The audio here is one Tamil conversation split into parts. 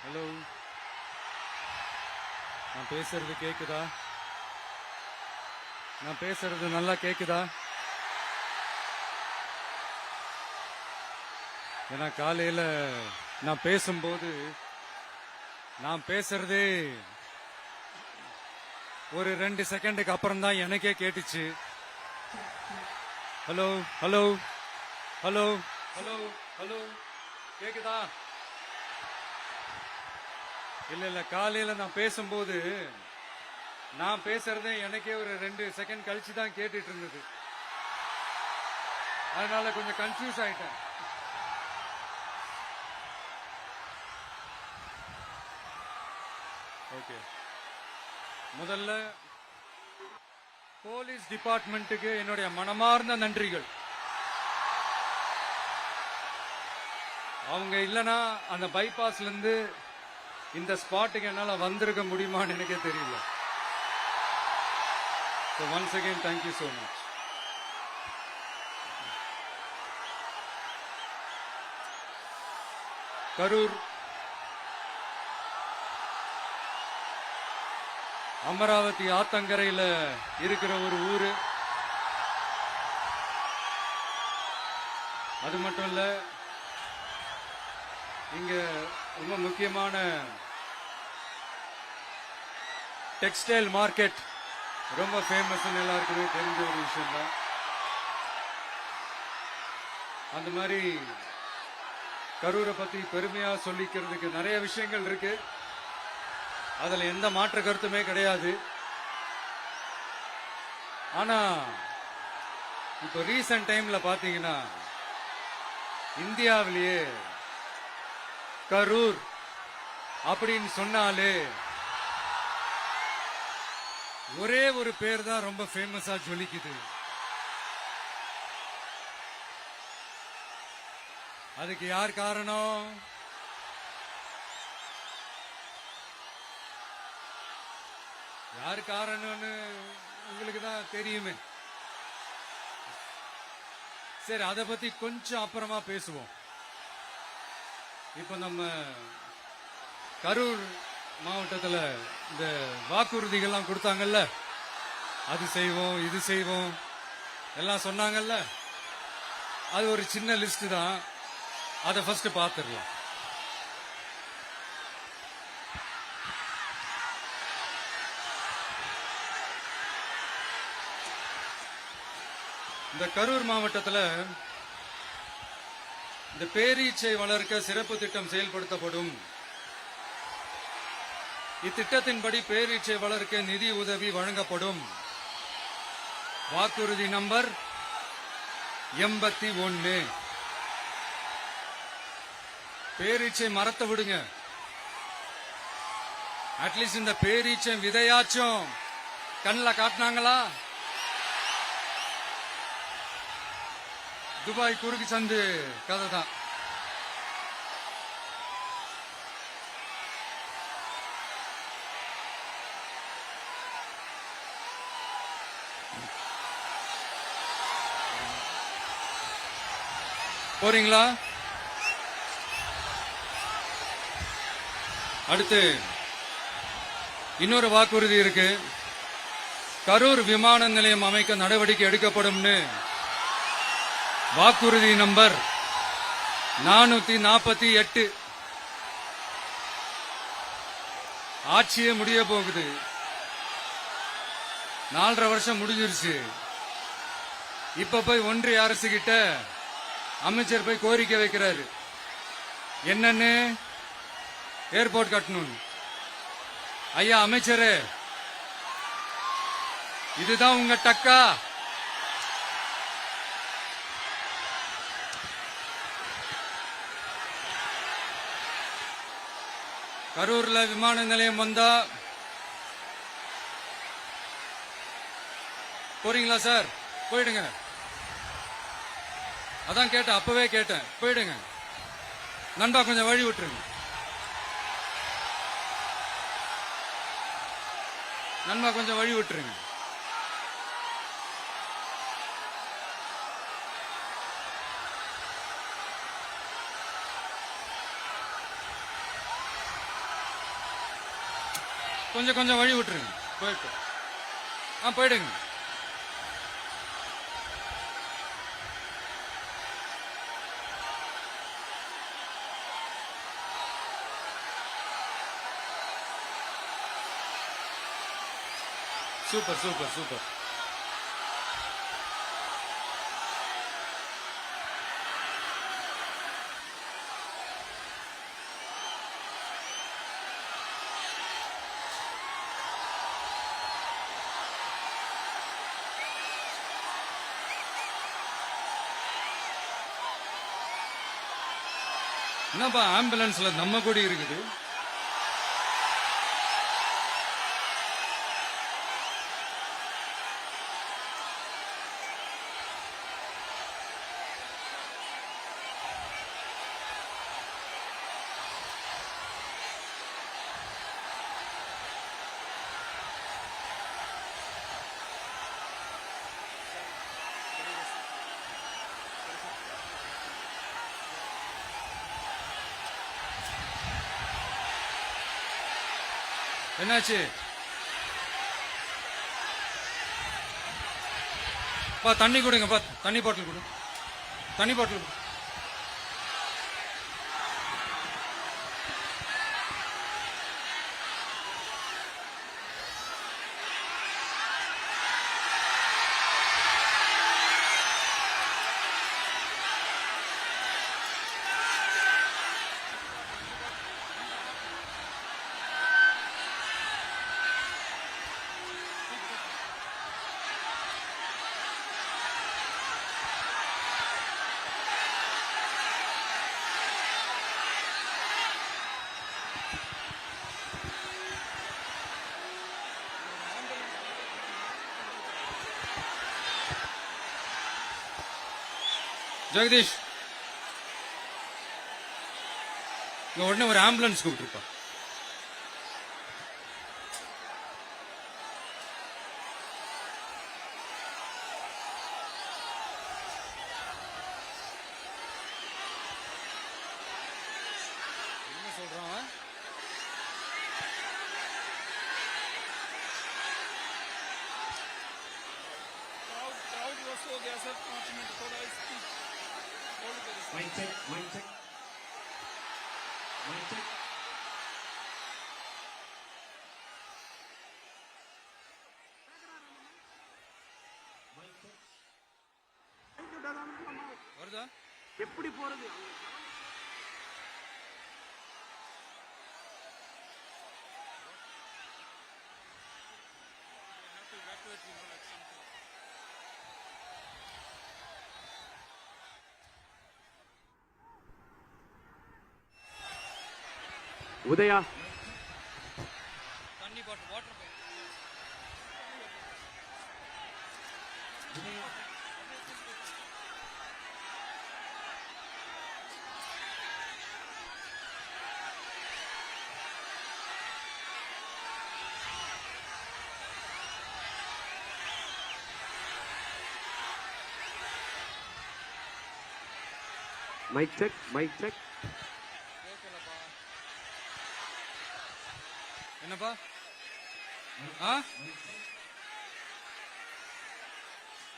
ஹலோ, நான் பேசுறது கேக்குதா? நான் பேசுறது நல்லா கேக்குதா? ஏன்னா காலையில நான் பேசும்போது நான் பேசுறதே ஒரு 2 செகண்டுக்கு அப்புறம் தான் எனக்கே கேட்டுச்சு. Hello hello hello hello hello, கேக்குதா? இல்ல காலையில நான் பேசும்போது நான் பேசுறதே எனக்கே ஒரு 2 செகண்ட் கழிச்சு தான் கேட்டுட்டு இருந்தது. அதனால கொஞ்சம் கன்ஃபியூஸ் ஆயிட்டேன். ஓகே, முதல்ல போலீஸ் டிபார்ட்மெண்ட்டுக்கு என்னுடைய மனமார்ந்த நன்றிகள். அவங்க இல்லனா அந்த பைபாஸ்ல இருந்து இந்த ஸ்பாட்டுக்கு என்னால வந்திருக்க முடியுமான்னு எனக்கே தெரியல. So once again, thank you so much. Karur Amaravathi ஆத்தங்கரையில இருக்கிற ஒரு ஊரு. அது மட்டும் இல்ல, இங்க ரொம்ப முக்கியமான டெக்ஸ்டைல் மார்க்கெட் ரொம்ப ஃபேமஸ், எல்லாருக்குமே தெரிஞ்ச ஒரு விஷயம் தான். அந்த மாதிரி கரூரை பத்தி பெருமையா சொல்லிக்கிறதுக்கு நிறைய விஷயங்கள் இருக்கு. அதுல எந்த மாற்று கருத்துமே கிடையாது. ஆனா இப்போ ரீசன்ட் டைம்ல பாத்தீங்கன்னா இந்தியாவிலேயே கரூர் அப்படின்னு சொன்னாலே ஒரே ஒரு பேர் தான் ரொம்ப ஃபேமஸா ஜொலிக்குது. அதுக்கு யார் காரணம்? யார் காரணம்னு உங்களுக்கு தான் தெரியுமே. சரி, அதை பத்தி கொஞ்சம் அப்புறமா பேசுவோம். இப்ப நம்ம கரூர் மாவட்டத்தில் இந்த வாக்குறுதிகள்லாம் கொடுத்தாங்கல்ல, அது செய்வோம் இது செய்வோம் எல்லாம் சொன்னாங்கல்ல, அது ஒரு சின்ன லிஸ்ட் தான். அதை ஃபர்ஸ்ட் பார்த்துடலாம். இந்த கரூர் மாவட்டத்தில் இந்த பேரீச்சை வளர்க்க சிறப்பு திட்டம் செயல்படுத்தப்படும். இத்திட்டத்தின்படி பேரீச்சை வளர்க்க நிதி உதவி வழங்கப்படும். வாக்குறுதி நம்பர் 81. பேரீச்சை மரத்தை விடுங்க, அட்லீஸ்ட் இந்த பேரீச்சை விதையாச்சும் கண்ணில் காட்டினாங்களா? துபாய் குறுக்கு சந்து கதை தான். போறீங்களா? அடுத்து இன்னொரு வாக்குறுதி இருக்கு. கரூர் விமான நிலையம் அமைக்க நடவடிக்கை எடுக்கப்படும்னு வாக்குறுதி நம்பர் 448. ஆட்சியே முடிய போகுது. 4.5 வருஷம் முடிஞ்சிருச்சு. இப்ப போய் ஒன்றிய அரசு கிட்ட அமைச்சர் போய் கோரிக்கை வைக்கிறாரு. என்னன்னு? ஏர்போர்ட் கட்டணும். ஐயா அமைச்சரே, இதுதான் உங்க டக்கா? கரூர்ல விமான நிலையம் வந்தா போறீங்களா சார்? போயிடுங்க. அதான் கேட்டேன், அப்பவே கேட்டேன், போயிடுங்க. நண்பா கொஞ்சம் வழி விட்டுருங்க. நண்பா கொஞ்சம் வழி விட்டுருங்க. கொஞ்சம் கொஞ்சம் வழி விட்டுருங்க. போயிட்டு போயிடுங்க. Super super super. என்னப்பா ஆம்புலன்ஸ்ல நம்ம கொடி இருக்குது? என்னாச்சு? தண்ணி கொடுங்கப்பா, தண்ணி பாட்டில் கொடு, தண்ணி பாட்டில் கொடு. ஜெகதீஷ், உடனே ஒரு ஆம்புலன்ஸ் கூப்பிட்டுருப்பா. என்ன சொல்றான்? Mic check, mic check, mic check. வருதா? எப்படி போறது? உதயா, தண்ணி bottle, water mike check, mike check. என்னப்பா?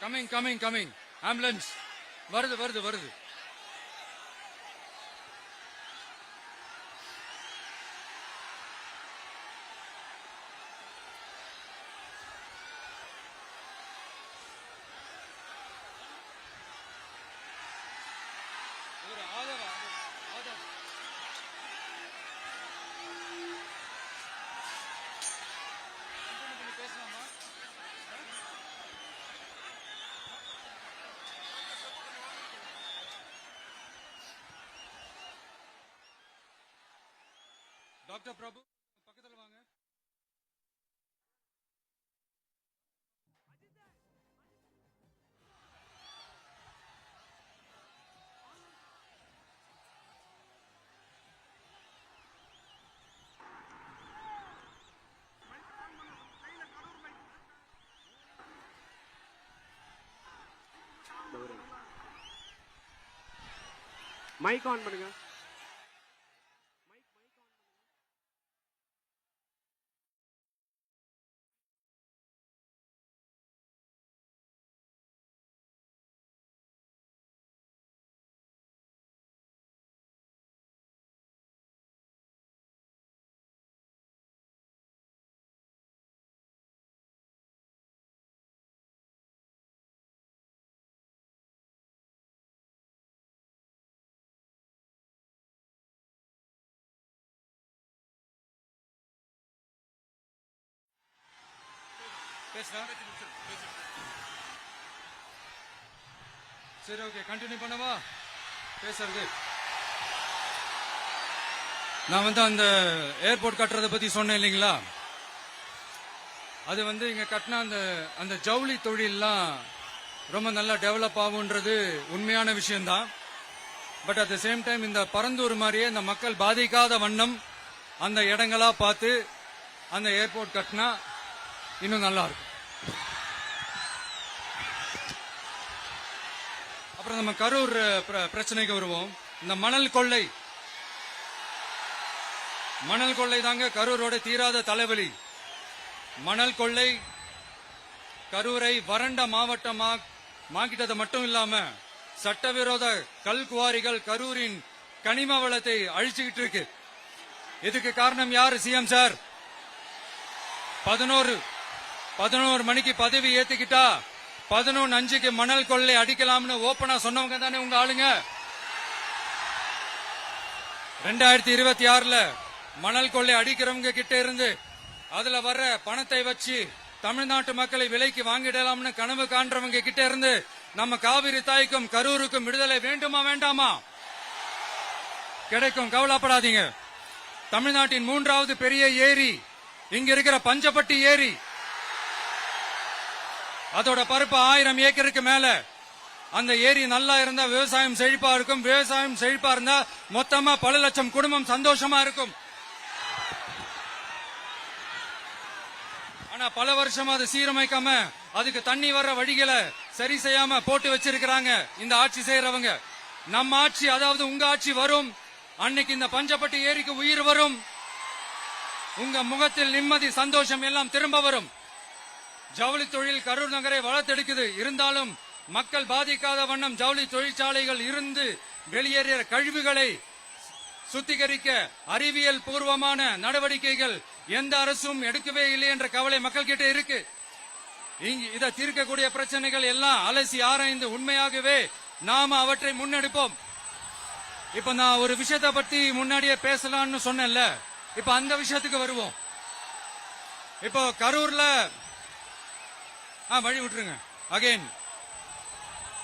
Coming coming coming. ஆம்புலன்ஸ் வருது வருது வருது. டாக்டர் பிரபு, பக்கத்துல வாங்க. மைக் ஆன் பண்ணுங்க. பேசுறா சரி ஓகே கண்டினியூ பண்ணவா பேசுறது நான் வந்து அந்த ஏர்போர்ட் கட்டுறதை பத்தி சொன்னேன் இல்லைங்களா அது வந்து இங்க கட்டின அந்த ஜவுளி தொழில்லாம் ரொம்ப நல்லா டெவலப் ஆகுன்றது உண்மையான விஷயம்தான் but at the same time இந்த பரந்தூர் மாதிரியே இந்த மக்கள் பாதிக்காத வண்ணம் அந்த இடங்களா பார்த்து அந்த ஏர்போர்ட் கட்டினா இன்னும் நல்லா இருக்கும் அப்புறம் நம்ம கரூர் பிரச்சனைக்கு வருவோம் இந்த மணல் கொள்ளை தாங்க கரூரோட தீராத தலைவலி மணல் கொள்ளை கரூரை வறண்ட மாவட்டமாக்கிட்டது மட்டும் இல்லாம சட்டவிரோத கல் குவாரிகள் கரூரின் கனிம வளத்தை அழிச்சுக்கிட்டு இருக்கு இதுக்கு காரணம் யாரு சிஎம் சார் 11 மணிக்கு பதவி ஏத்துக்கிட்டா 11:05 மணல் கொள்ளை அடிக்கலாம்னு ஓபனா சொன்னவங்க தானே உங்க ஆளுங்க 2026 மணல் கொள்ளை அடிக்கிறவங்க கிட்ட இருந்து அதுல வர்ற பணத்தை வச்சு தமிழ்நாட்டு மக்களை விலைக்கு வாங்கிடலாம்னு கனவு காண்றவங்க கிட்ட இருந்து நம்ம காவிரி தாய்க்கும் கரூருக்கும் விடுதலை வேண்டுமா வேண்டாமா கிடைக்கும் கவலைப்படாதீங்க தமிழ்நாட்டின் 3வது பெரிய ஏரி இங்க இருக்கிற பஞ்சப்பட்டி ஏரி அதோட பரப்பு 1000 ஏக்கருக்கு மேல அந்த ஏரி நல்லா இருந்தா விவசாயம் செழிப்பா இருக்கும் விவசாயம் செழிப்பா இருந்தா மொத்தமா பல லட்சம் குடும்பம் சந்தோஷமா இருக்கும் ஆனா பல வருஷமா அதை சீரமைக்காம அதுக்கு தண்ணி வர்ற வழிகளை சரி செய்யாம போட்டு வச்சிருக்கிறாங்க இந்த ஆட்சி செய்யறவங்க நம்ம ஆட்சி அதாவது உங்க ஆட்சி வரும் அன்னைக்கு இந்த பஞ்சப்பட்டி ஏரிக்கு உயிர் வரும் உங்க முகத்தில் நிம்மதி சந்தோஷம் எல்லாம் திரும்ப வரும் ஜவுளி தொழில் கரூர் நகரை வளர்த்தெடுக்குது இருந்தாலும் மக்கள் பாதிக்காத வண்ணம் ஜவுளி தொழிற்சாலைகள் இருந்து வெளியேறிய கழிவுகளை சுத்திகரிக்க அறிவியல் பூர்வமான நடவடிக்கைகள் எந்த அரசும் எடுக்கவே இல்லை என்ற கவலை மக்கள் கிட்ட இருக்கு இதை தீர்க்கக்கூடிய பிரச்சனைகள் எல்லாம் அலசி ஆராய்ந்து உண்மையாகவே நாம அவற்றை முன்னெடுப்போம் இப்ப நான் ஒரு விஷயத்தை பத்தி முன்னாடியே பேசலாம்னு சொன்னேன்ல இப்ப அந்த விஷயத்துக்கு வருவோம் இப்போ கரூர்ல வழி விட்டுருங்க அகைன்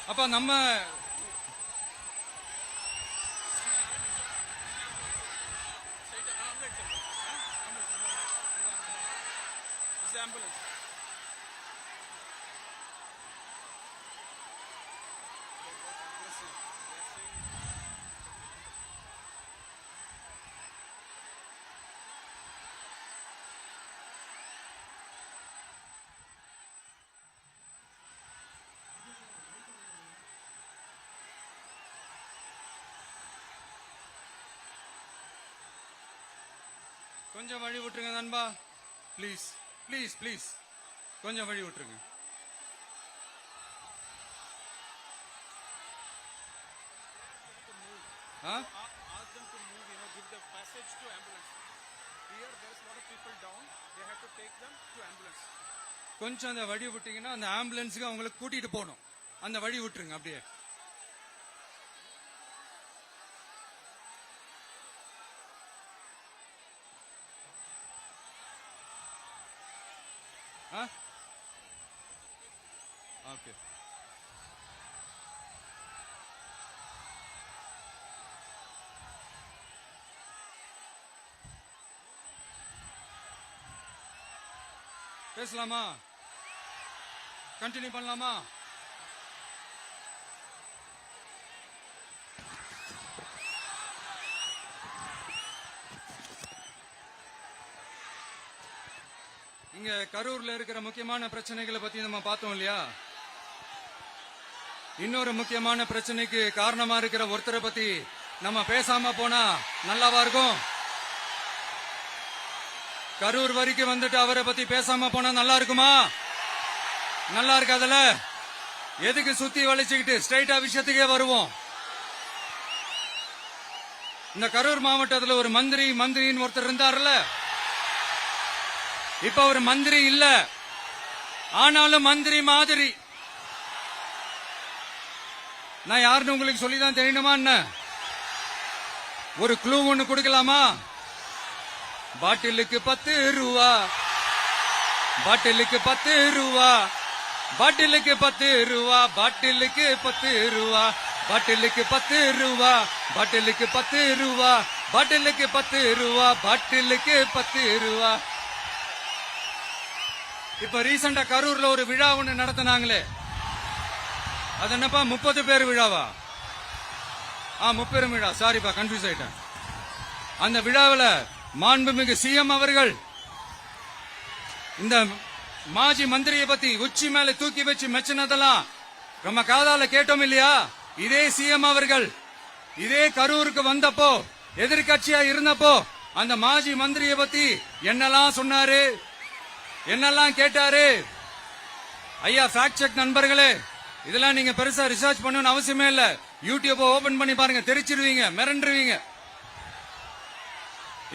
அப்ப நம்ம கொஞ்சம் வழி விட்டுருங்க நண்பா ப்ளீஸ் ப்ளீஸ் ப்ளீஸ் கொஞ்சம் வழி விட்டுருங்க Ask them to move, give the passage to ambulance. Here there is a lot of people down. They have to take them to ambulance. கொஞ்சம் அந்த வழி விட்டீங்கன்னா அந்த ஆம்புலன்ஸுக்கு அவங்களுக்கு கூட்டிட்டு போகணும் அந்த வழி விட்டுருங்க அப்படியே ஓகே பேசலாமா கண்டினியூ பண்ணலாமா இங்க கரூர்ல இருக்கிற முக்கியமான பிரச்சனைகளை பத்தி நம்ம பார்த்தோம் இல்லையா இன்னொரு முக்கியமான பிரச்சனைக்கு காரணமா இருக்கிற ஒருத்தரை பத்தி நம்ம பேசாம போனா நல்லாவா இருக்கும் கரூர் வரைக்கும் வந்துட்டு அவரை பத்தி பேசாம போனா நல்லா இருக்குமா நல்லா இருக்காதுல எதுக்கு சுத்தி வளைச்சுக்கிட்டு ஸ்ட்ரைட்டா விஷயத்துக்கே வருவோம் இந்த கரூர் மாவட்டத்தில் ஒரு மந்திரின்னு ஒருத்தர் இருந்தார்ல இப்ப ஒரு மந்திரி இல்ல ஆனாலும் மந்திரி மாதிரி நான் யாருன்னு உங்களுக்கு சொல்லிதான் தெரியணுமா என்ன ஒரு க்ளூ ஒண்ணு கொடுக்கலாமா பாட்டிலுக்கு 10 ரூபா பாட்டிலுக்கு 10 ரூபா, பாட்டிலுக்கு 10 ரூபா, பாட்டிலுக்கு 10 ரூபா, பாட்டிலுக்கு 10 ரூபா, பாட்டிலுக்கு 10 ரூபா, பாட்டிலுக்கு 10 ரூபா, பாட்டிலுக்கு 10 ரூபா. இப்ப ரீசெண்டா கரூர்ல ஒரு விழா ஒண்ணு நடத்தினாங்களே, அது என்னப்பா 30 பேர் விழாவா? 30 விழா, சாரிப்பா கன்ஃபியூஸ் ஆயிட்டேன். அந்த விழாவில் மாண்புமிகு சிஎம் அவர்கள் இந்த மாஜி மந்திரியை பத்தி உச்சி மேல தூக்கி வச்சு மெச்சினதெல்லாம் நம்ம காதால கேட்டோம் இல்லையா? இதே சிஎம் அவர்கள் இதே கரூருக்கு வந்தப்போ, எதிர்கட்சியா இருந்தப்போ, அந்த மாஜி மந்திரியை பத்தி என்னெல்லாம் சொன்னாரு, என்னெல்லாம் கேட்டாரு. ஐயா ஃபேக்ட் செக் நண்பர்களே, இதெல்லாம் நீங்க பெருசா ரிசர்ச் பண்ணணும்னு அவசியமே இல்ல. யூடியூப் ஓபன் பண்ணி பாருங்க, தெரிச்சிருவீங்க, மிரண்டுருவீங்க.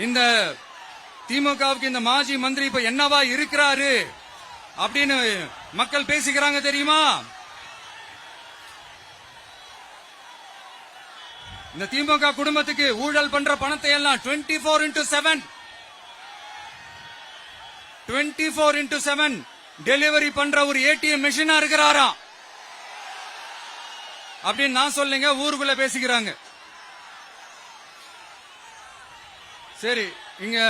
இந்த திமுகவுக்கு இந்த மாஜி மந்திரி இப்ப என்னவா இருக்கிறாரு அப்படின்னு மக்கள் பேசிக்கிறாங்க தெரியுமா? இந்த திமுக குடும்பத்துக்கு ஊழல் பண்ற பணத்தை எல்லாம் 24x7 டெலிவரி பண்ற ஒரு ஏடிஎம் மெஷினா இருக்கிறாராம் அப்படின்னு நான் சொல்லுங்க, ஊருக்குள்ள பேசிக்கிறாங்க. சரி, இங்க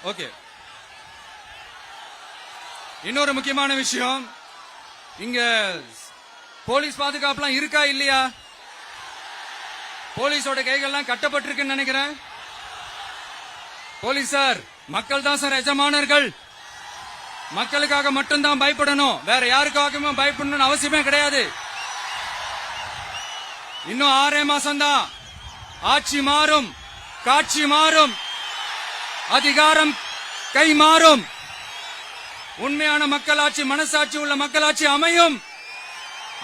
ஓகே. இன்னொரு முக்கியமான விஷயம், இங்க போலீஸ் பாதுகாப்புலாம் இருக்கா இல்லையா? போலீஸோட கைகள்லாம் கட்டப்பட்டிருக்குன்னு நினைக்கிறேன். போலீசார் மக்கள் தான் சார் எஜமானர்கள். மக்களுக்காக மட்டும்தான் பயப்படணும், வேற யாருக்காகவும் பயப்படணும்னு அவசியமே கிடையாது. இன்னும் 6 மாசம் தான். ஆட்சி மாறும், காட்சி மாறும், அதிகாரம் கை மாறும். உண்மையான மக்களாட்சி, மனசாட்சி உள்ள மக்களாட்சி அமையும்.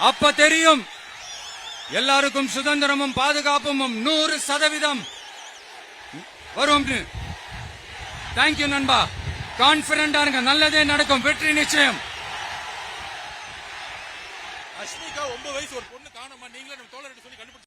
அப்ப தெரியும் எல்லாருக்கும் சுதந்திரமும் பாதுகாப்பும் 100% வரும். தேங்க்யூ நண்பா. கான்பிடண்டா இருங்க, நல்லதே நடக்கும், வெற்றி நிச்சயம். அஷ்மிகா 9 வயசு ஒரு பொண்ணு காணோமா, நீங்களே நம்ம தோழர்கிட்ட சொல்லி கண்டுபிடிச்சு